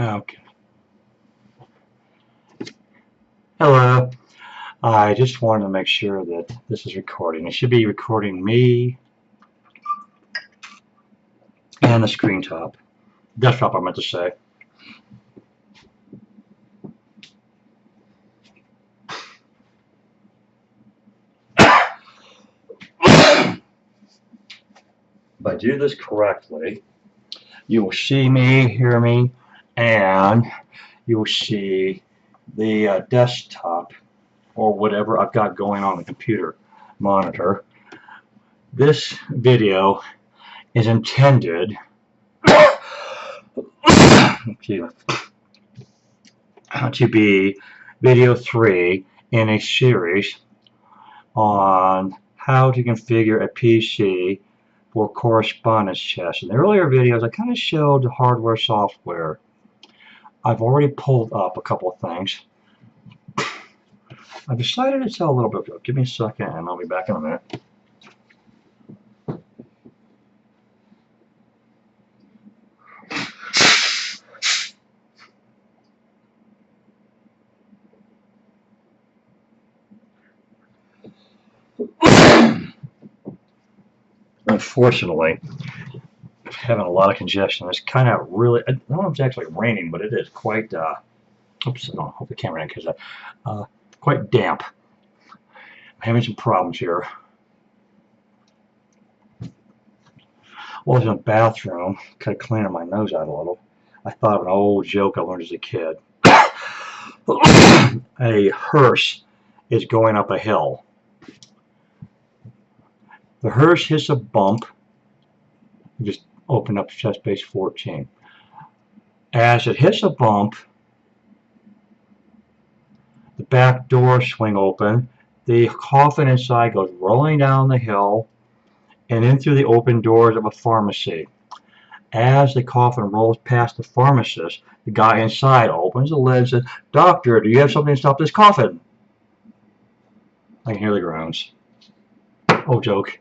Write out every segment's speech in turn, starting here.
Okay. Hello. I just wanted to make sure that this is recording. It should be recording me and the screen top. Desktop, I meant to say. If I do this correctly, you will see me, hear me, and you will see the desktop or whatever I've got going on the computer monitor. This video is intended to be video 3 in a series on how to configure a PC for correspondence chess. In the earlier videos, I kind of showed the hardware, software. I've already pulled up a couple of things. I've decided to tell a little bit. Give me a second, and I'll be back in a minute. Unfortunately, I'm having a lot of congestion. It's kind of really, I don't know if it's actually raining, but it is quite, oops, I don't hope the camera didn't catch that, quite damp. I'm having some problems here. Well, I was in the bathroom, kind of cleaning my nose out a little. I thought of an old joke I learned as a kid. A hearse is going up a hill. The hearse hits a bump. Just open up ChessBase 14. As it hits a bump, the back doors swing open. The coffin inside goes rolling down the hill and in through the open doors of a pharmacy. As the coffin rolls past the pharmacist, the guy inside opens the lid and says, "Doctor, do you have something to stop this coffin?" I can hear the groans. Oh, joke.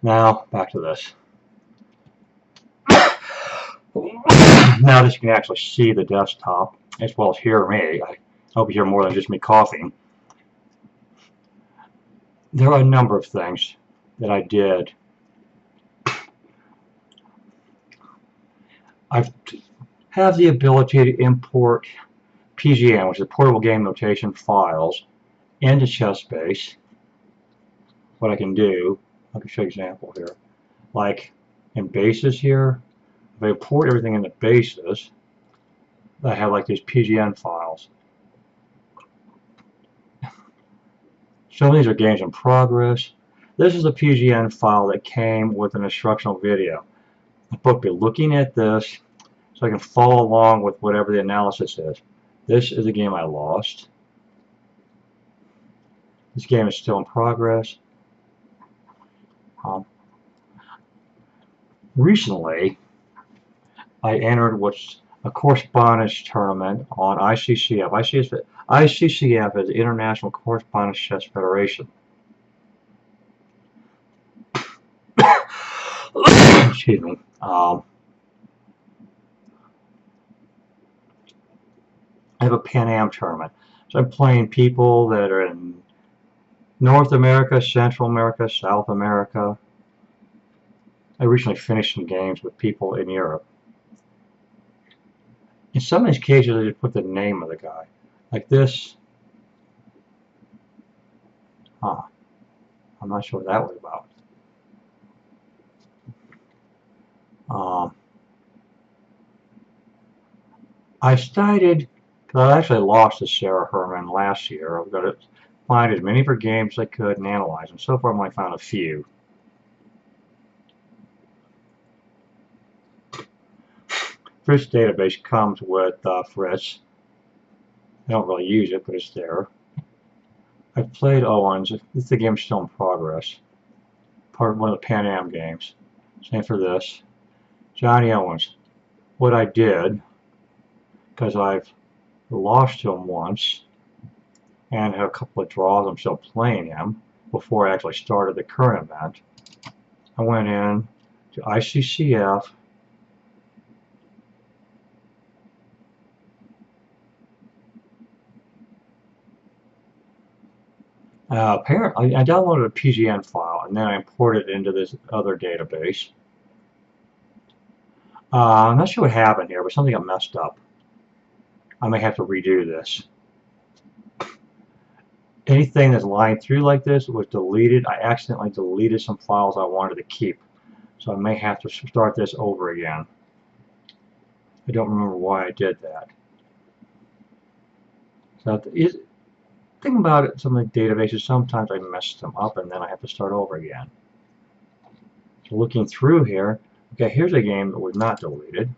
Now, back to this. Now that you can actually see the desktop, as well as hear me, I hope you hear more than just me coughing. There are a number of things that I did. I have the ability to import PGN, which is portable game notation files, into ChessBase. What I can do, I can show you an example here. Like in bases here, if I import everything into bases, I have like these PGN files. Some of these are games in progress. This is a PGN file that came with an instructional video. I'm supposed to be looking at this so I can follow along with whatever the analysis is. This is a game I lost. This game is still in progress. Recently, I entered what's a correspondence tournament on ICCF. ICCF is the International Correspondence Chess Federation. Excuse me. I have a Pan Am tournament. So I'm playing people that are in North America, Central America, South America. I recently finished some games with people in Europe. In some of these cases, I just put the name of the guy. Like this. I'm not sure what that was about. I started, because I actually lost to Sarah Herman last year. I've got to find as many of her games as I could and analyze them. So far, I've only found a few. Fritz database comes with Fritz. I don't really use it, but it's there. I've played Owens. This the game's still in progress. Part of one of the Pan Am games. Same for this. Johnny Owens. What I did, because I've lost to him once and have a couple of draws, I'm still playing him before I actually started the current event. I went in to ICCF. Apparently, I downloaded a PGN file and then I imported it into this other database. I'm not sure what happened here, but something got messed up. I may have to redo this. Anything that's lying through like this was deleted. I accidentally deleted some files I wanted to keep. So I may have to start this over again. I don't remember why I did that. So the thing about it, some of the databases, sometimes I mess them up and then I have to start over again. So looking through here, okay, here's a game that was not deleted.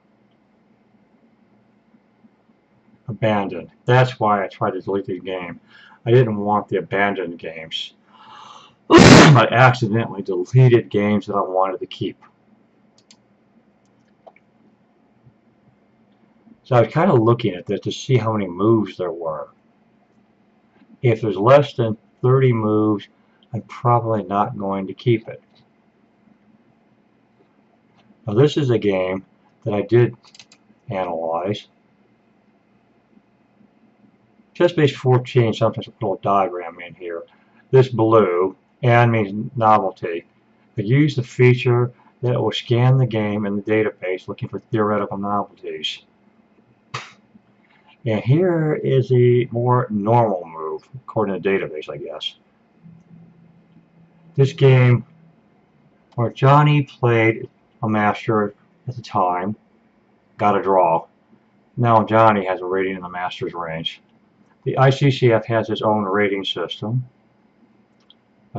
Abandoned. That's why I tried to delete the game. I didn't want the abandoned games. I accidentally deleted games that I wanted to keep. So I was kind of looking at this to see how many moves there were. If there's less than 30 moves, I'm probably not going to keep it. Now this is a game that I did analyze. ChessBase 14 sometimes I put a diagram in here. This blue, and means novelty. I use the feature that will scan the game in the database looking for theoretical novelties. And here is a more normal move, according to the database, I guess. This game, where Johnny played a master at the time, got a draw. Now Johnny has a rating in the master's range. The ICCF has its own rating system.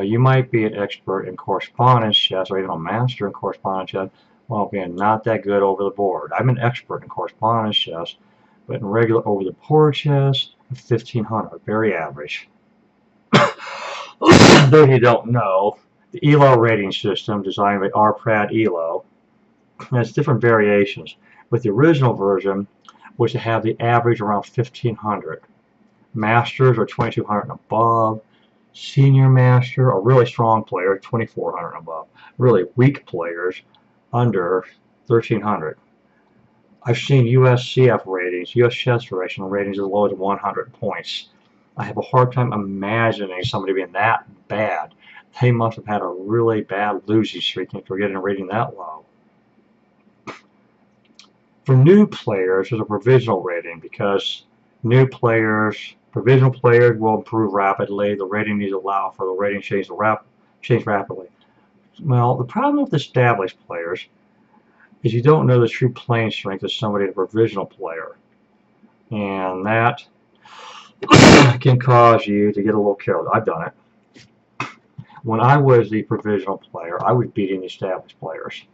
You might be an expert in correspondence chess or even a master in correspondence chess while being not that good over the board. I'm an expert in correspondence chess, but in regular over the board chess, 1500, very average. Though you don't know, the ELO rating system designed by R. Pratt ELO has different variations, but the original version was to have the average around 1500. Masters are 2200 and above. Senior master, a really strong player, 2400 and above. Really weak players, under 1300. I've seen USCF ratings, US Chess Federation ratings as low as 100 points. I have a hard time imagining somebody being that bad. They must have had a really bad losing streak if they're getting a rating that low. For new players, there's a provisional rating because new players, provisional players will improve rapidly. The rating needs to allow for the rating change rapidly. Well, the problem with established players is you don't know the true playing strength of somebody, a provisional player. And that can cause you to get a little killed. I've done it. When I was the provisional player, I was beating the established players.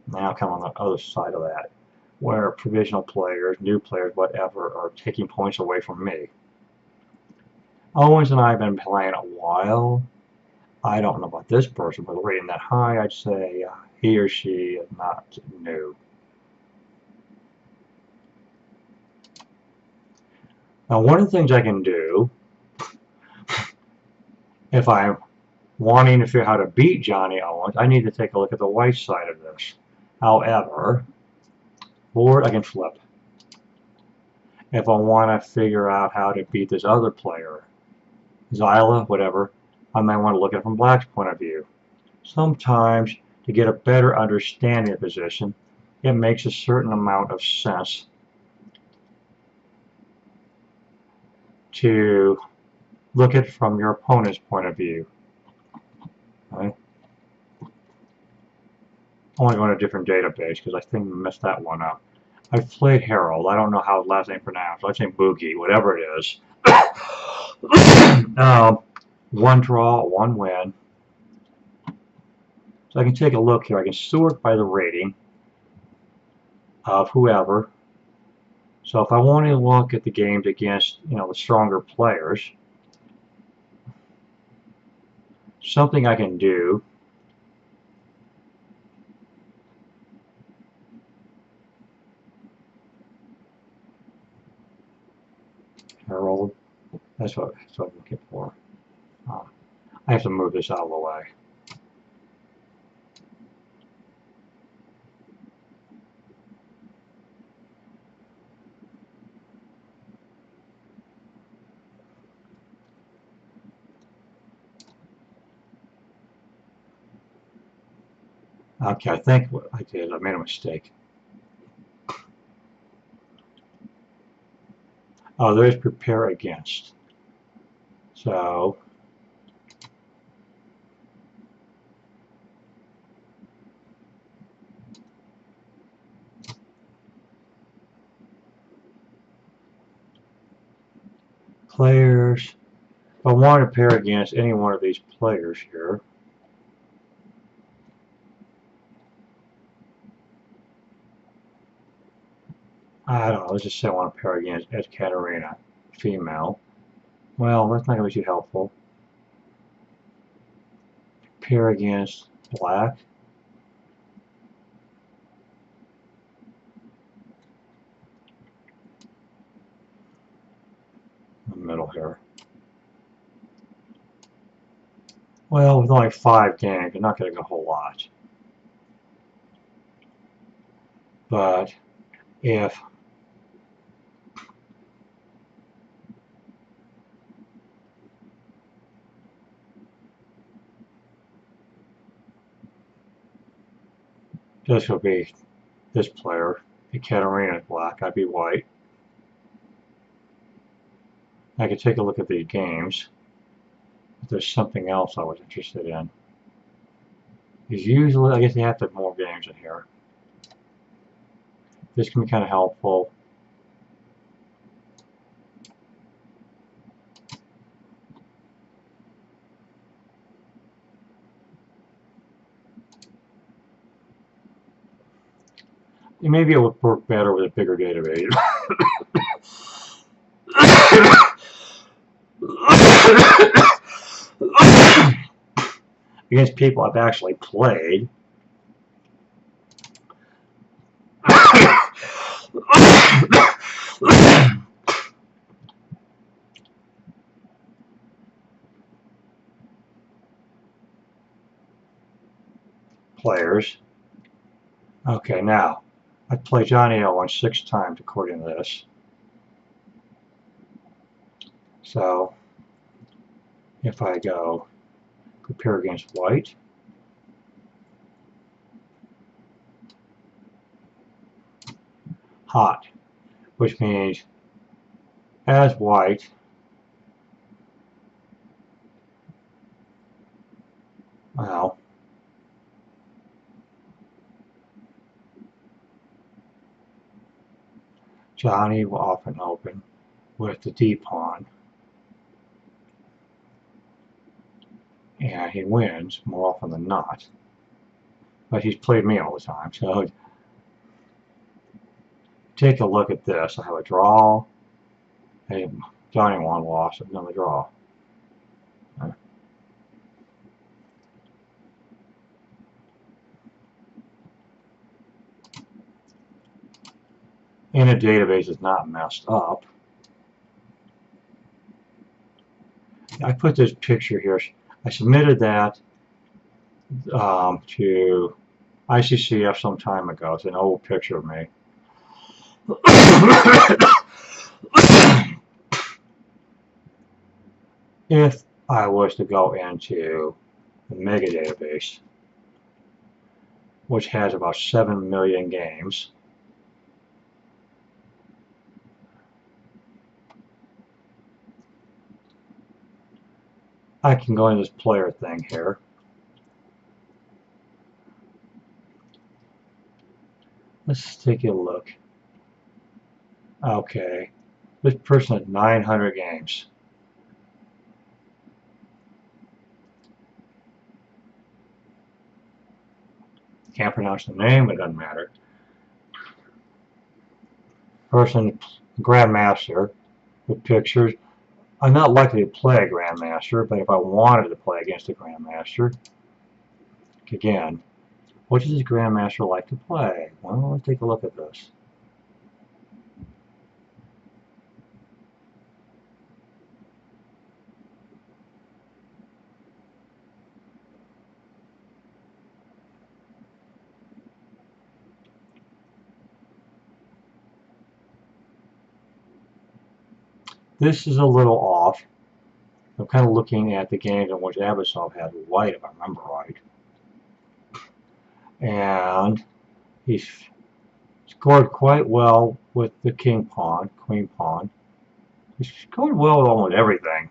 Now come on the other side of that, where provisional players, new players, whatever, are taking points away from me. Owens and I have been playing a while. I don't know about this person, but rating that high, I'd say he or she is not new. Now, one of the things I can do, if I'm wanting to figure out how to beat Johnny Owens, I need to take a look at the white side of this. However, board I can flip. If I want to figure out how to beat this other player, Zyla, whatever, I might want to look at it from Black's point of view. Sometimes, to get a better understanding of the position, it makes a certain amount of sense to look at it from your opponent's point of view. Right? I want to go in a different database because I think I messed that one up. I've played Harold. I don't know how his last name is pronounced. I'd say Boogie, whatever it is. One draw, one win. So I can take a look here. I can sort by the rating of whoever. So if I want to look at the games against, the stronger players, something I can do Harold, that's what I'm looking for. I have to move this out of the way. Okay, I think what I did, I made a mistake. Oh, there's prepare against. So, players. If I want to pair against any one of these players here, I don't know, let's just say I want to pair against Ekaterina, female. Well, that's not going to be too helpful. Pair against black. In the middle here. Well, with only 5 games, you're not getting a whole lot. But if this would be this player, Ekaterina is black, I'd be white. I could take a look at these games. If there's something else I was interested in. Because usually, I guess you have to have more games in here. This can be kind of helpful. Maybe it would work better with a bigger database. Against people I've actually played. Players. Okay, now I play Johnny Owen 6 times according to this. So if I go prepare against white, hot, which means as white, well, Johnny will often open with the D pawn, and he wins more often than not. But he's played me all the time, so take a look at this. I have a draw. Johnny won, lost, another draw. And the database is not messed up. I put this picture here. I submitted that to ICCF some time ago. It's an old picture of me. If I was to go into the mega database, which has about 7 million games, I can go into this player thing here. Let's take a look. Okay, this person has 900 games. Can't pronounce the name, it doesn't matter. Person, Grandmaster, with pictures. I'm not likely to play a Grandmaster, but if I wanted to play against a Grandmaster, again, what does this Grandmaster like to play? Well, let's take a look at this. This is a little off. I'm kind of looking at the games in which Abasov had white, if I remember right. and he scored quite well with the king pawn, queen pawn. He scored well with almost everything.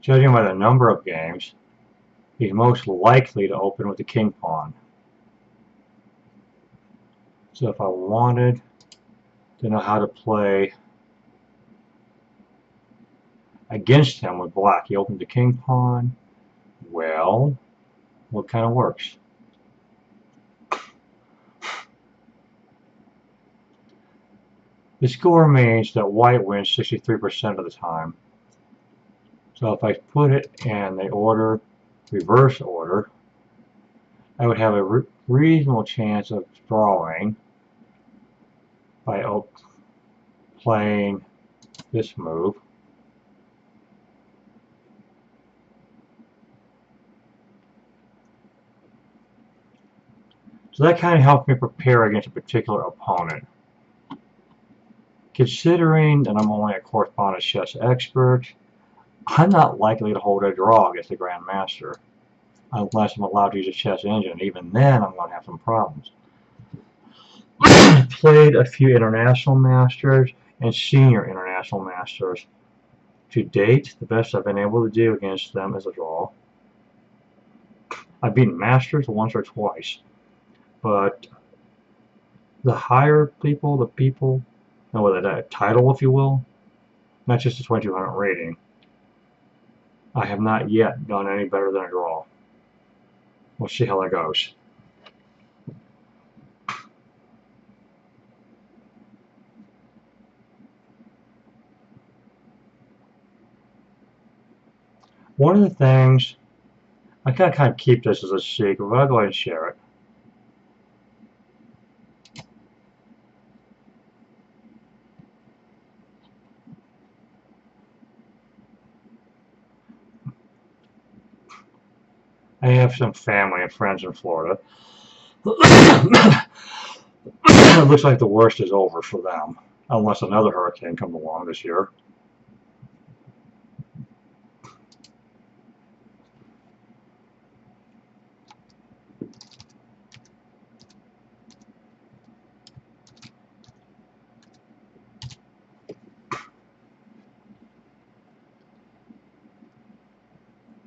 Judging by the number of games, he's most likely to open with the king pawn. So if I wanted to know how to play against him with black, he opened the king pawn. Well, what kind of works? The score means that white wins 63% of the time. So if I put it in the order, reverse order, I would have a reasonable chance of drawing by playing this move. So that kind of helped me prepare against a particular opponent. Considering that I'm only a correspondence chess expert, I'm not likely to hold a draw against the Grandmaster unless I'm allowed to use a chess engine. Even then, I'm going to have some problems. I played a few international masters and senior international masters. To date, the best I've been able to do against them is a draw. I've beaten masters once or twice, but the higher people, with a title, if you will, not just a 2200 rating, I have not yet done any better than a draw. We'll see how that goes. One of the things, I gotta kind of keep this as a secret, but I'll go ahead and share it. I have some family and friends in Florida. It looks like the worst is over for them, unless another hurricane comes along this year.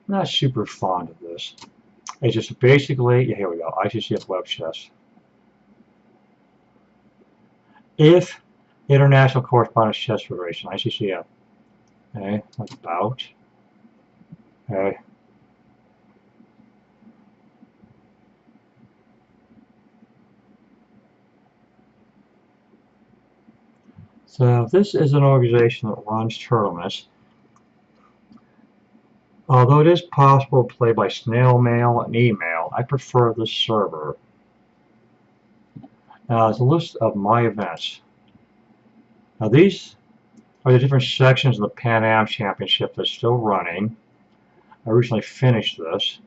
I'm not super fond of this. It's just basically, here we go, ICCF Web Chess. If International Correspondence Chess Federation, ICCF, okay, that's about, okay, so this is an organization that runs tournaments. Although it is possible to play by snail mail and email, I prefer this server. Now, there's a list of my events. Now, these are the different sections of the Pan Am Championship that's still running. I recently finished this,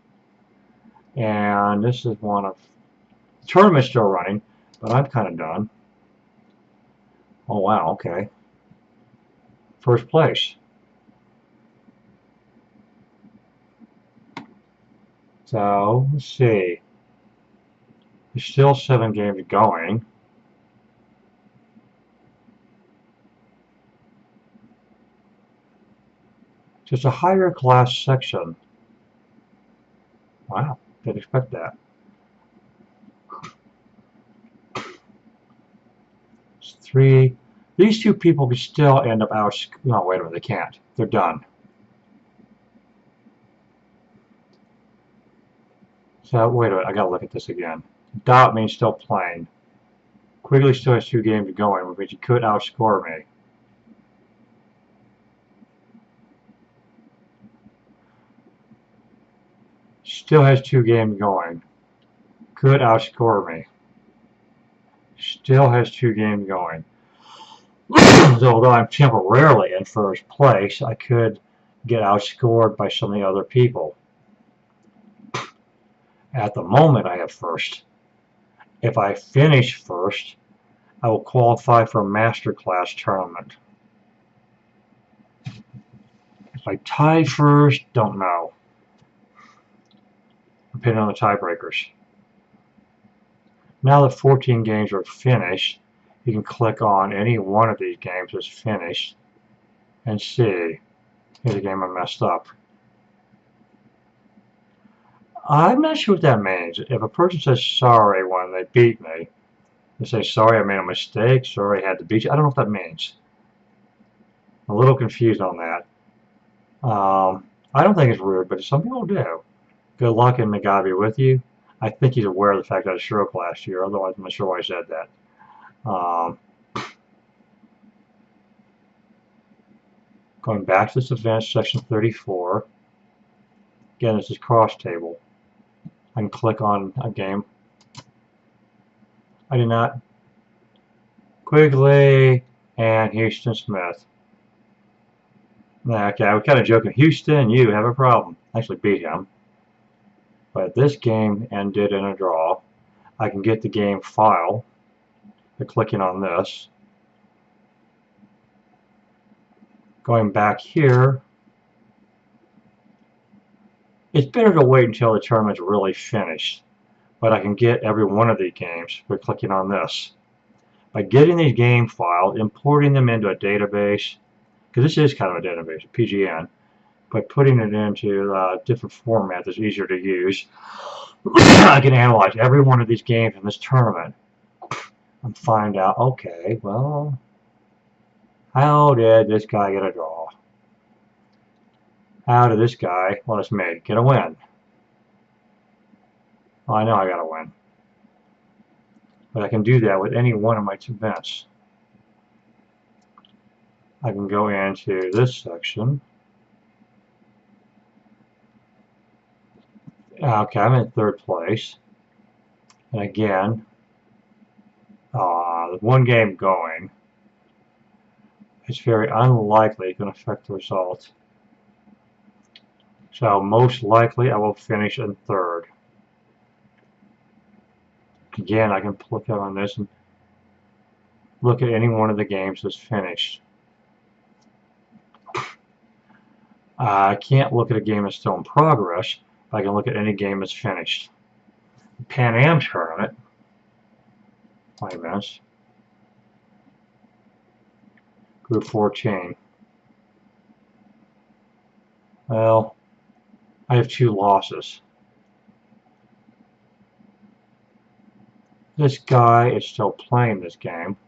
and this is one of the tournament's still running, but I'm kind of done. Oh wow, okay. First place. So let's see. There's still 7 games going. Just a higher class section. Wow, didn't expect that. It's 3. These 2 people could still end up out. No, wait a minute, they can't. They're done. So wait a minute, I gotta look at this again. Dot means still playing. Quigley still has 2 games going, which means he could outscore me. Still has 2 games going. Could outscore me. Still has 2 games going. So although I'm temporarily in first place, I could get outscored by some of the other people. At the moment, I have first. If I finish first, I will qualify for a masterclass tournament. I tie first, don't know. Depending on the tiebreakers. Now that 14 games are finished, you can click on any one of these games that's finished and see. Here's a game I messed up. I'm not sure what that means. If a person says sorry when they beat me, they say sorry I made a mistake, sorry I had to beat you. I don't know what that means. I'm a little confused on that. I don't think it's rude, but some people do. Good luck and may God be with you. I think he's aware of the fact that I had a stroke last year, otherwise I'm not sure why I said that. Going back to this event, section 34. Again, this is cross table. I can click on a game. I did not. Quigley and Houston Smith. Okay, I was kind of joking. Houston, you have a problem. I actually beat him. But this game ended in a draw. I can get the game file by clicking on this. Going back here, it's better to wait until the tournament's really finished. But I can get every one of these games by clicking on this. By getting these game files, importing them into a database, because this is kind of a database, a PGN, by putting it into a different format that's easier to use, I can analyze every one of these games in this tournament and find out, okay, well, how did this guy get a draw? How did this guy, well, it's me, get a win? Well, I know I got a win. But I can do that with any one of my events. I can go into this section. Okay, I'm in third place. And again, there's one game going. It's very unlikely it can affect the result. So most likely I will finish in third. Again, I can click on this and look at any one of the games that's finished. I can't look at a game that's still in progress, but I can look at any game that's finished. The Pan Am tournament, 20 minutes. Group 14. Well, I have 2 losses. This guy is still playing this game.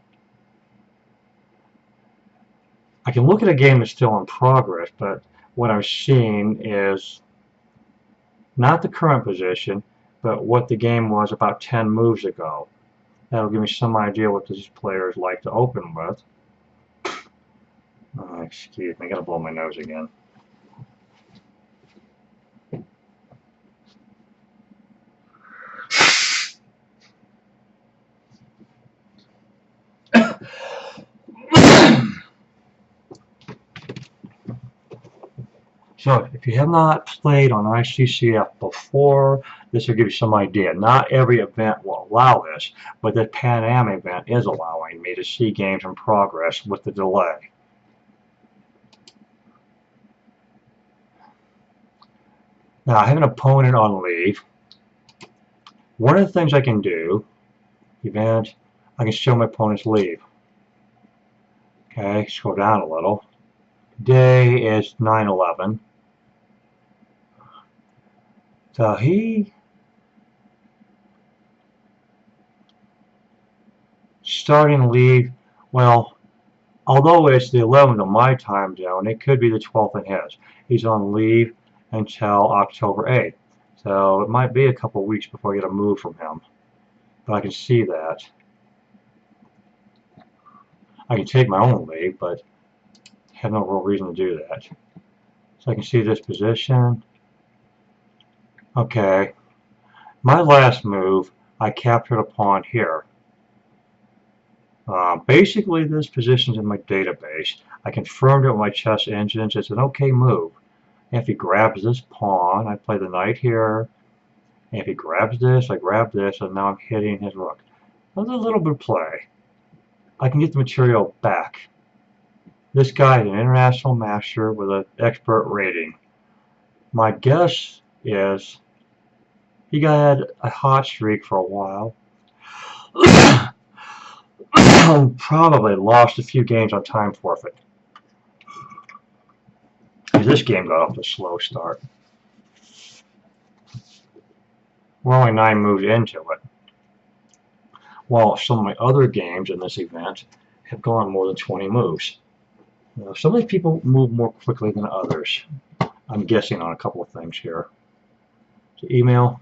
I can look at a game that's still in progress, but what I'm seeing is not the current position, but what the game was about 10 moves ago. That'll give me some idea what these players like to open with. Oh, excuse me, I gotta blow my nose again. So if you have not played on ICCF before, this will give you some idea. Not every event will allow this, but the Pan Am event is allowing me to see games in progress with the delay. Now I have an opponent on leave. One of the things I can do, event, I can show my opponent's leave. Okay, scroll down a little. Today is 9/11. So he starting leave, well, although it's the 11th of my time zone, it could be the 12th in his. He's on leave until October 8th. So it might be a couple weeks before I get a move from him. But I can see that. I can take my own leave, but have no real reason to do that. So I can see this position. Okay, my last move I captured a pawn here. Basically this position's in my database. I confirmed it with my chess engines. It's an okay move. And if he grabs this pawn, I play the knight here. And if he grabs this, I grab this, and now I'm hitting his rook. That's a little bit of play. I can get the material back. This guy is an international master with an expert rating. My guess is he got a hot streak for a while. Probably lost a few games on time forfeit. This game got off to a slow start. We're only 9 moves into it. While some of my other games in this event have gone more than 20 moves. Some of these people move more quickly than others. I'm guessing on a couple of things here. So email.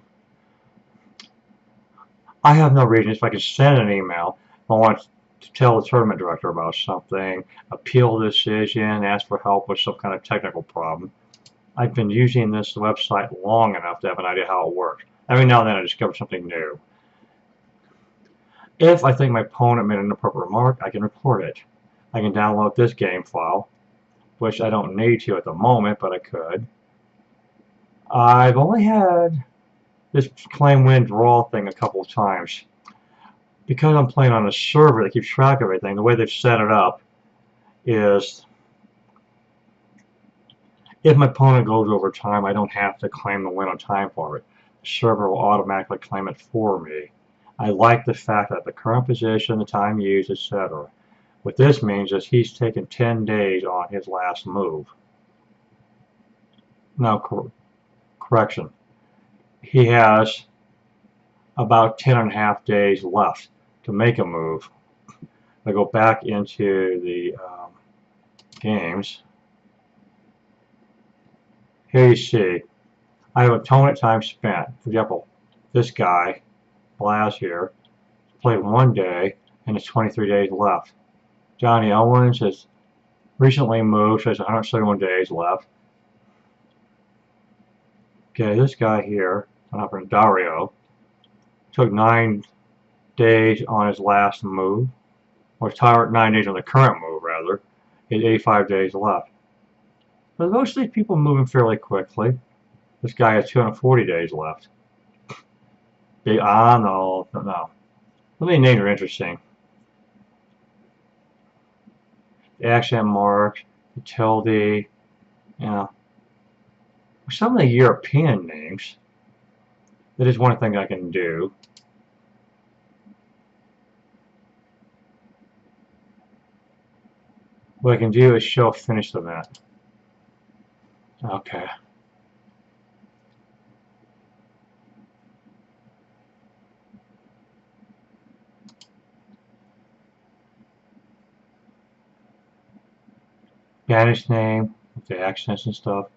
I have no reason. If I can send an email, if I want to tell the tournament director about something, appeal the decision, ask for help with some kind of technical problem. I've been using this website long enough to have an idea how it works. Every now and then I discover something new. If I think my opponent made an inappropriate remark, I can report it. I can download this game file, which I don't need to at the moment, but I could. I've only had this claim win draw thing a couple of times. Because I'm playing on a server that keeps track of everything, the way they've set it up is if my opponent goes over time, I don't have to claim the win on time for it. The server will automatically claim it for me. I like the fact that the current position, the time used, etc. What this means is he's taken 10 days on his last move. Now, correction. He has about 10.5 days left to make a move. I go back into the games. Here you see, I have a opponent time spent. For example, this guy, Blaz here, played 1 day and it's 23 days left. Johnny Owens has recently moved, so has 171 days left. Okay, this guy here, Dario, took 9 days on his last move, or 9 days on the current move, rather. He has 85 days left. But most of these people are moving fairly quickly. This guy has 240 days left. No. Some of these names are interesting. The accent marks, the tilde, you know. Some of the European names, that is one thing I can do. What I can do is show finished event. Okay. Spanish name with the accents and stuff.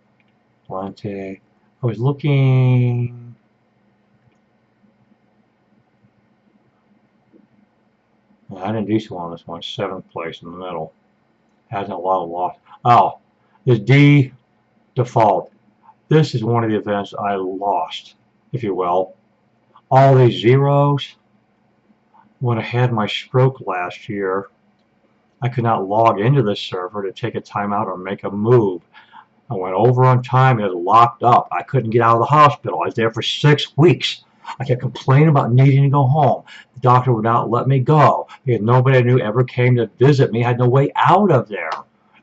Lente. I was looking. I didn't do so on this one. 7th place in the middle. Hasn't a lot of loss. Oh, this D default. This is one of the events I lost, if you will. All these zeros. When I had my stroke last year, I could not log into this server to take a timeout or make a move. I went over on time. It was locked up. I couldn't get out of the hospital. I was there for 6 weeks. I kept complaining about needing to go home. The doctor would not let me go because nobody I knew ever came to visit me. I had no way out of there.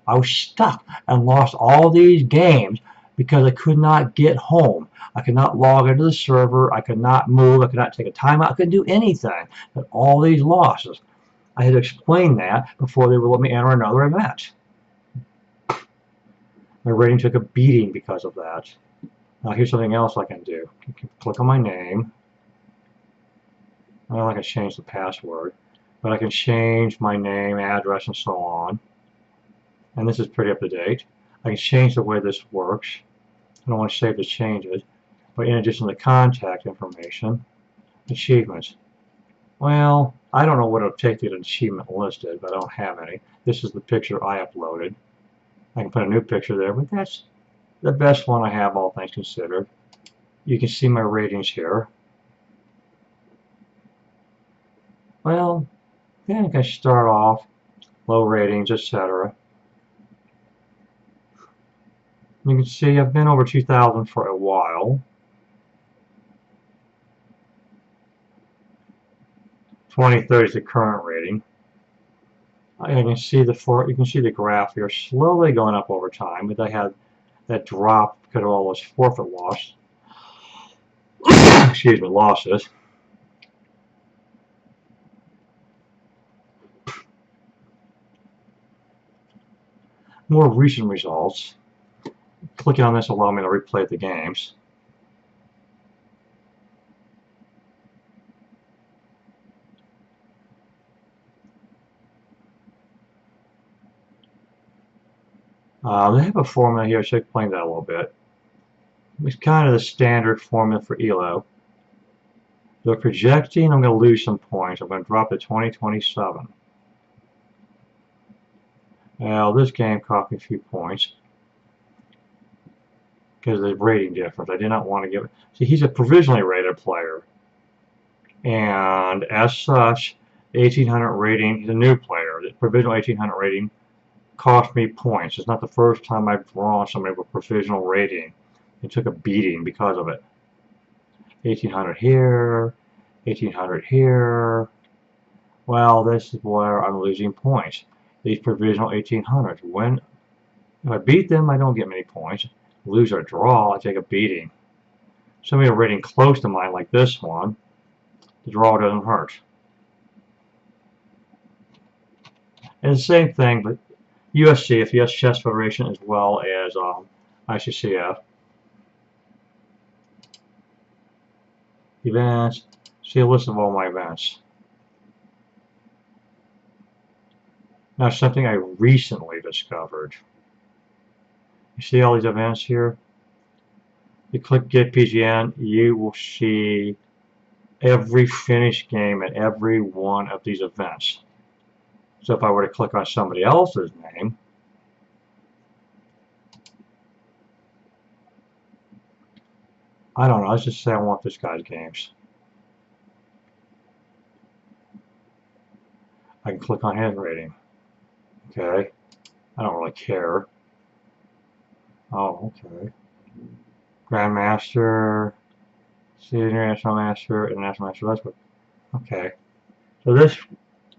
I was stuck and lost all these games because I could not get home. I could not log into the server. I could not move. I could not take a timeout. I couldn't do anything. But all these losses. I had to explain that before they would let me enter another event. My rating took a beating because of that. Now here's something else I can do. You can click on my name. I don't like to change the password, but I can change my name, address, and so on. And this is pretty up to date. I can change the way this works. I don't want to save the changes. But in addition to contact information, achievements. Well, I don't know what it'll take to get an achievement listed, but I don't have any. This is the picture I uploaded. I can put a new picture there, but that's the best one I have, all things considered. You can see my ratings here. Well, then I can start off, low ratings, etc. You can see I've been over 2,000 for a while. 2030 is the current rating. I can see you can see the graph here slowly going up over time, but they had that drop because of all those forfeit loss. Excuse me, losses. More recent results. Clicking on this allows me to replay the games. They have a formula here, so I should explain that a little bit. It's kind of the standard formula for ELO. They're projecting I'm going to lose some points. I'm going to drop to 2027. Now, this game cost me a few points because of the rating difference. I did not want to give it. See, he's a provisionally rated player. And as such, 1800 rating, he's a new player. The provisional 1800 rating cost me points. It's not the first time I've drawn somebody with provisional rating. It took a beating because of it. 1800 here, 1800 here. Well, this is where I'm losing points. These provisional 1800s. If I beat them, I don't get many points. Lose or draw, I take a beating. Somebody rating close to mine, like this one, the draw doesn't hurt. And the same thing, but USCF, US Chess Federation, as well as ICCF. Events. See a list of all my events. Now, something I recently discovered. You see all these events here? You click Get PGN, you will see every finished game at every one of these events. So if I were to click on somebody else's name, I don't know, let's just say I want this guy's games. I can click on his rating. Okay, I don't really care. Oh, okay. Grandmaster, International Master, International Master, that's what, okay. So this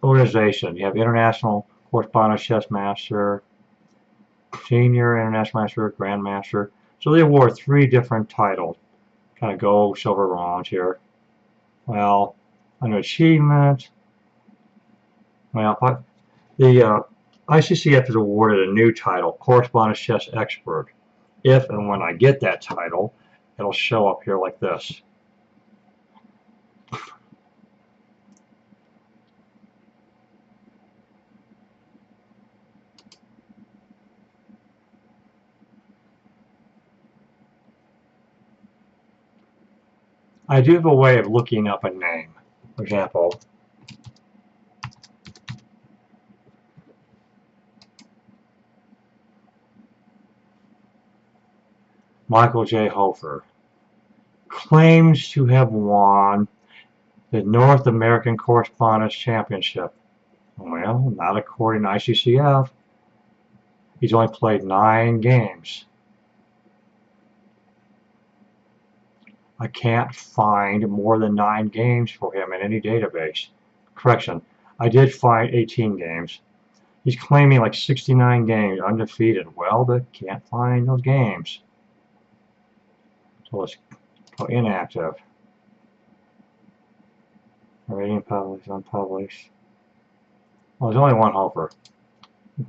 organization, you have International Correspondence Chess Master, Senior International Master, Grandmaster. So they award 3 different titles. Kind of gold, silver, bronze here. Well, under achievement, well, the ICCF is awarded a new title, Correspondence Chess Expert. If and when I get that title, it'll show up here like this. I do have a way of looking up a name. For example, Michael J. Hofer claims to have won the North American Correspondence Championship. Well, not according to ICCF. He's only played 9 games. I can't find more than 9 games for him in any database. Correction, I did find 18 games. He's claiming like 69 games, undefeated. Well, but can't find those games. So let's go inactive. Rating published, unpublished. Well, there's only one Hofer.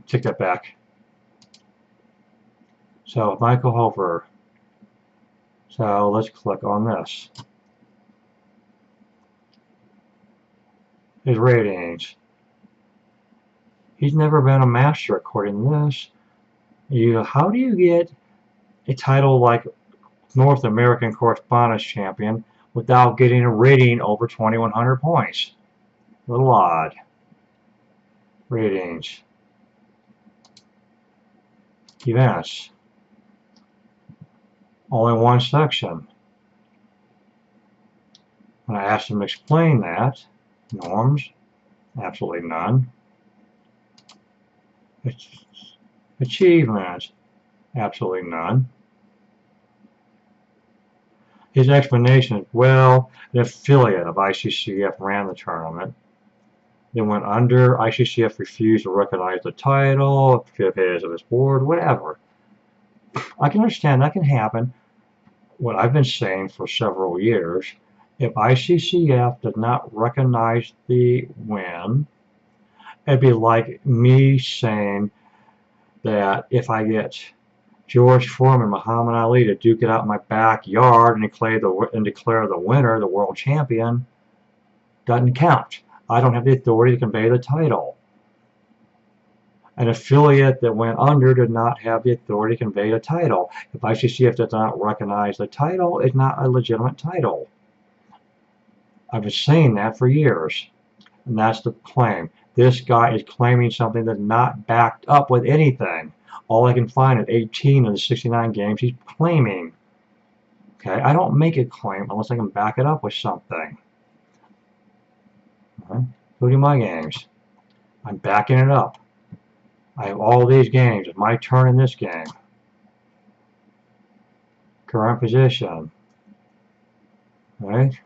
Take that back. So Michael Hofer. So let's click on this. His ratings. He's never been a master according to this. How do you get a title like North American Correspondence Champion without getting a rating over 2100 points? A little odd. Ratings. Events. Only one section. When I asked him to explain that, norms, absolutely none. Achievements, absolutely none. His explanation is, well, an affiliate of ICCF ran the tournament. They went under. ICCF refused to recognize the title. Fifth is of his board. Whatever. I can understand that can happen. What I've been saying for several years, if ICCF did not recognize the win, it'd be like me saying that if I get George Foreman, Muhammad Ali to duke it out in my backyard and declare the winner, the world champion, doesn't count. I don't have the authority to convey the title. An affiliate that went under did not have the authority to convey the title. If ICCF does not recognize the title, it's not a legitimate title. I've been saying that for years, and that's the claim. This guy is claiming something that's not backed up with anything. All I can find at 18 of the 69 games he's claiming. Okay, I don't make a claim unless I can back it up with something. Including my games. I'm backing it up. I have all these games. It's my turn in this game. Current position. Right?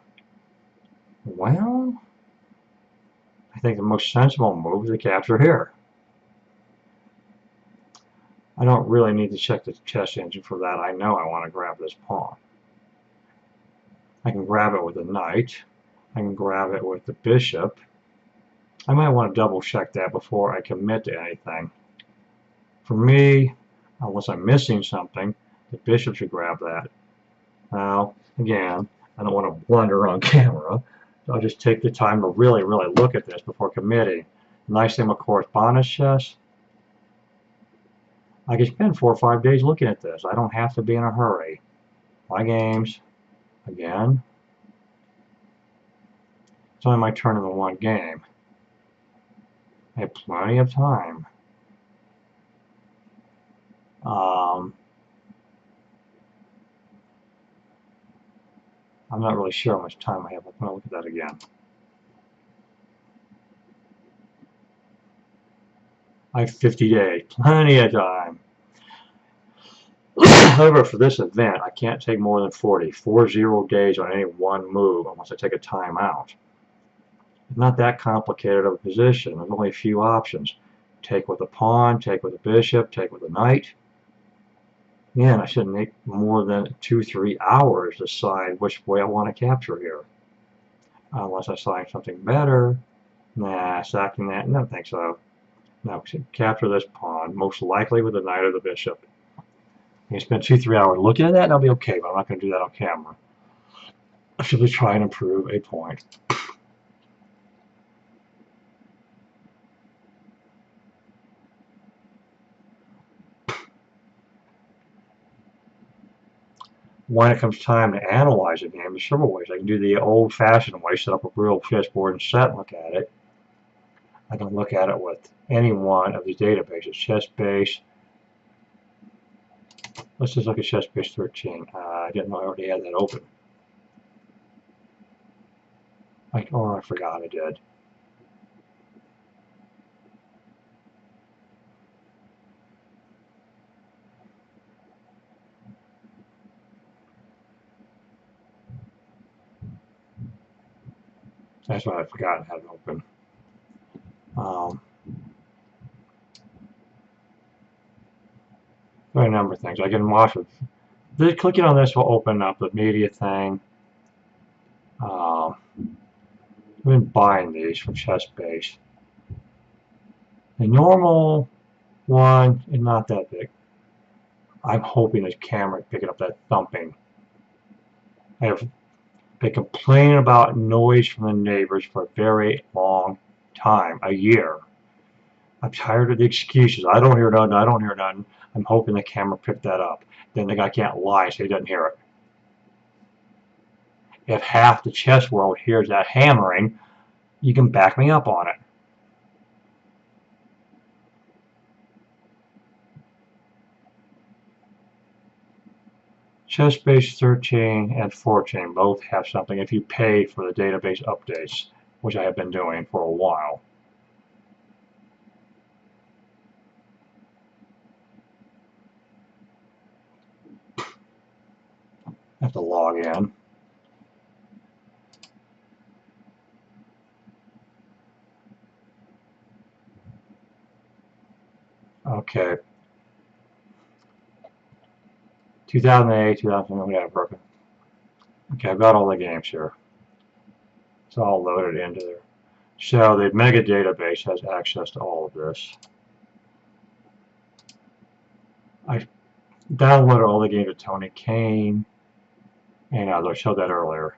Well, I think the most sensible move is to capture here. I don't really need to check the chess engine for that. I know I want to grab this pawn. I can grab it with the knight. I can grab it with the bishop. I might want to double check that before I commit to anything. For me, unless I'm missing something, the bishop should grab that. Now, again, I don't want to blunder on camera, so I'll just take the time to really look at this before committing. The nice thing with correspondence chess, I can spend 4 or 5 days looking at this. I don't have to be in a hurry. My games, again, it's only my turn in the one game. I have plenty of time. I'm not really sure how much time I have. I'm going to look at that again. I have 50 days. Plenty of time. However, for this event, I can't take more than 40 days on any one move unless I take a timeout. It's not that complicated of a position. There's only a few options. Take with a pawn, take with a bishop, take with a knight. Again, I shouldn't take more than 2-3 hours to decide which way I want to capture here. Unless I find something better. Nah, sacking that. No, I don't think so. Now, capture this pawn, most likely with the knight or the bishop. I can spend 2-3 hours looking at that, and I'll be okay, but I'm not going to do that on camera. I should be trying to prove a point. When it comes time to analyze a game, there's several ways. I can do the old-fashioned way, set up a real chessboard and set and look at it. I can look at it with any one of these databases. ChessBase. Let's just look at ChessBase 13. I didn't know I already had that open. I forgot I did. That's why I forgot I had it open. There are a number of things. I can watch it. Clicking on this will open up the media thing. I've been buying these from ChessBase. The normal one is not that big. I'm hoping this camera is picking up that thumping. I have been complaining about noise from the neighbors for a very long time, a year. I'm tired of the excuses. I don't hear nothing, I don't hear nothing. I'm hoping the camera picked that up. Then the guy can't lie and say he doesn't hear it. If half the chess world hears that hammering, you can back me up on it. ChessBase 13 and 14 both have something if you pay for the database updates, which I have been doing for a while. I have to log in. Okay. 2008, 2009, whatever. Okay, I've got all the games here. It's all loaded into there. So the mega database has access to all of this. I downloaded all the games of Tony Kane and others. I showed that earlier.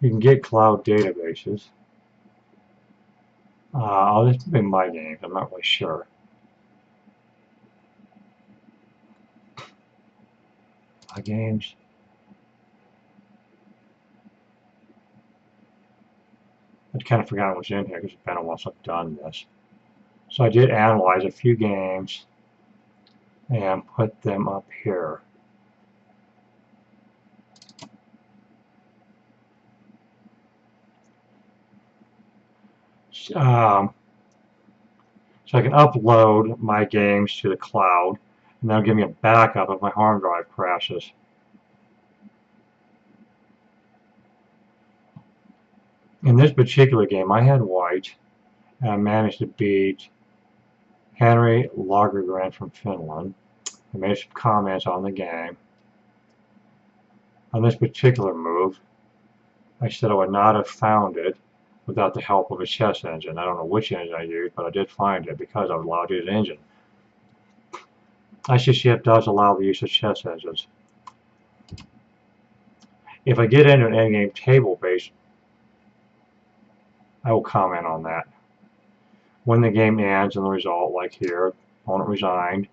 You can get cloud databases. This could be my games. I'm not really sure. My games. I'd kind of forgotten what's in here because it's been a while since I've done this. So I did analyze a few games and put them up here. So I can upload my games to the cloud, and that'll give me a backup if my hard drive crashes. In this particular game, I had white, and I managed to beat Henry Lagergren from Finland. I made some comments on the game. On this particular move, I said I would not have found it without the help of a chess engine. I don't know which engine I used, but I did find it because I was allowed to use an engine. ICCF does allow the use of chess engines. If I get into an endgame table base, I will comment on that. When the game ends and the result, like here, opponent resigned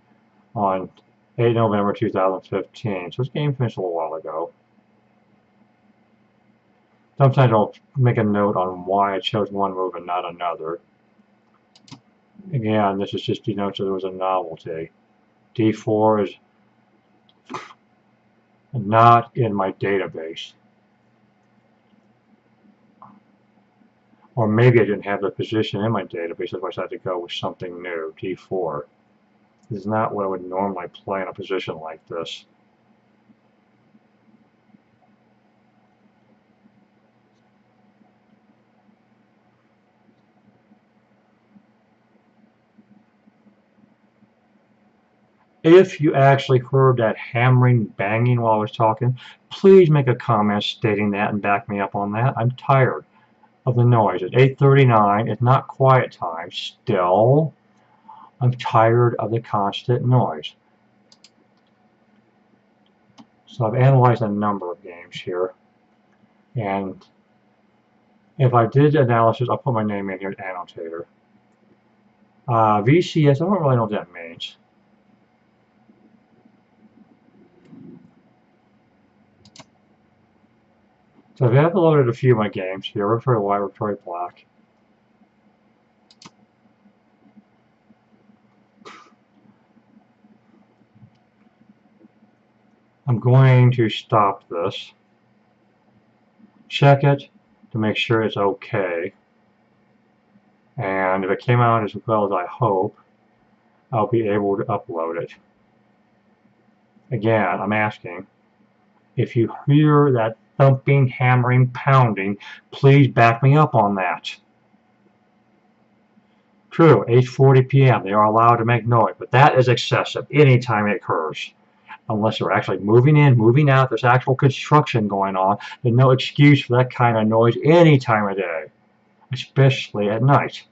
on 8 November 2015. So this game finished a little while ago. Sometimes I'll make a note on why I chose one move and not another. Again, this is just denotes that there was a novelty. D4 is not in my database. Or maybe I didn't have the position in my database, otherwise I had to go with something new, D4. This is not what I would normally play in a position like this. If you actually heard that hammering, banging while I was talking, please make a comment stating that and back me up on that. I'm tired of the noise. It's 8:39. It's not quiet time. Still, I'm tired of the constant noise. So I've analyzed a number of games here. And if I did analysis, I'll put my name in here, annotator. VCS, I don't really know what that means. So I've uploaded a few of my games here, Repertory White, Repertory Black. I'm going to stop this, check it to make sure it's okay, and if it came out as well as I hope, I'll be able to upload it. Again, I'm asking, if you hear that thumping, hammering, pounding, please back me up on that. True, 8:40 p.m. they are allowed to make noise, but that is excessive anytime it occurs. Unless they're actually moving in, moving out, there's actual construction going on, there's no excuse for that kind of noise any time of day, especially at night.